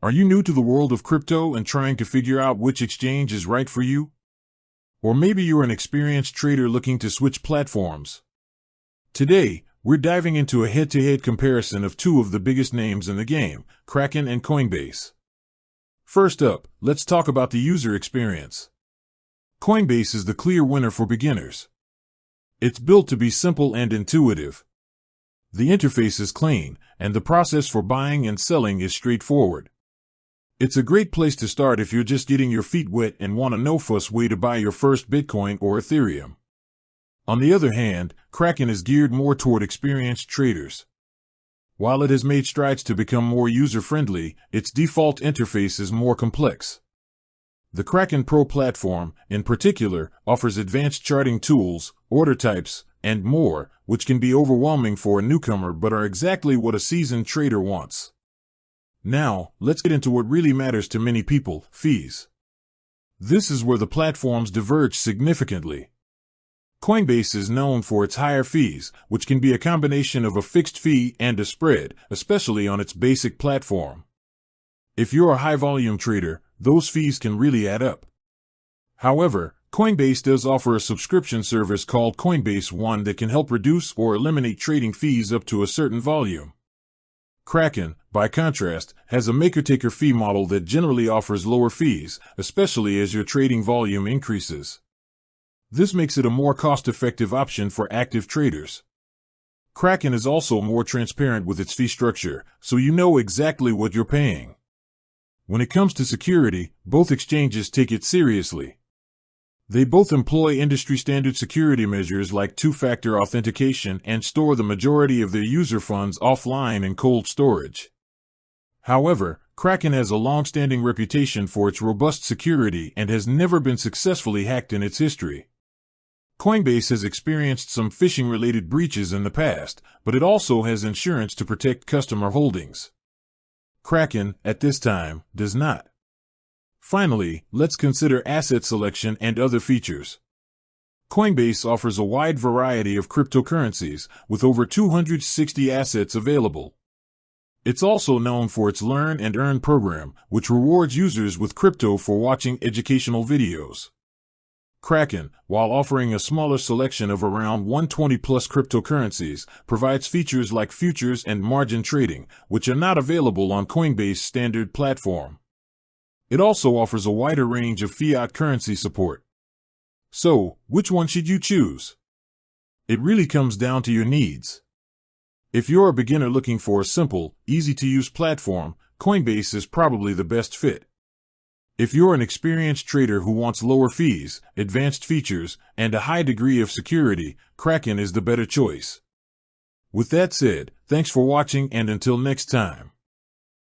Are you new to the world of crypto and trying to figure out which exchange is right for you? Or maybe you're an experienced trader looking to switch platforms. Today, we're diving into a head-to-head comparison of two of the biggest names in the game, Kraken and Coinbase. First up, let's talk about the user experience. Coinbase is the clear winner for beginners. It's built to be simple and intuitive. The interface is clean, and the process for buying and selling is straightforward. It's a great place to start if you're just getting your feet wet and want a no-fuss way to buy your first Bitcoin or Ethereum. On the other hand, Kraken is geared more toward experienced traders. While it has made strides to become more user-friendly, its default interface is more complex. The Kraken Pro platform, in particular, offers advanced charting tools, order types, and more, which can be overwhelming for a newcomer but are exactly what a seasoned trader wants. Now, let's get into what really matters to many people, fees. This is where the platforms diverge significantly. Coinbase is known for its higher fees, which can be a combination of a fixed fee and a spread, especially on its basic platform. If you're a high-volume trader, those fees can really add up. However, Coinbase does offer a subscription service called Coinbase One that can help reduce or eliminate trading fees up to a certain volume. Kraken, by contrast, has a maker-taker fee model that generally offers lower fees, especially as your trading volume increases. This makes it a more cost-effective option for active traders. Kraken is also more transparent with its fee structure, so you know exactly what you're paying. When it comes to security, both exchanges take it seriously. They both employ industry-standard security measures like two-factor authentication and store the majority of their user funds offline in cold storage. However, Kraken has a long-standing reputation for its robust security and has never been successfully hacked in its history. Coinbase has experienced some phishing-related breaches in the past, but it also has insurance to protect customer holdings. Kraken, at this time, does not. Finally, let's consider asset selection and other features. Coinbase offers a wide variety of cryptocurrencies, with over 260 assets available. It's also known for its Learn and Earn program, which rewards users with crypto for watching educational videos. Kraken, while offering a smaller selection of around 120-plus cryptocurrencies, provides features like futures and margin trading, which are not available on Coinbase's standard platform. It also offers a wider range of fiat currency support. So, which one should you choose? It really comes down to your needs. If you're a beginner looking for a simple, easy-to-use platform, Coinbase is probably the best fit. If you're an experienced trader who wants lower fees, advanced features, and a high degree of security, Kraken is the better choice. With that said, thanks for watching and until next time.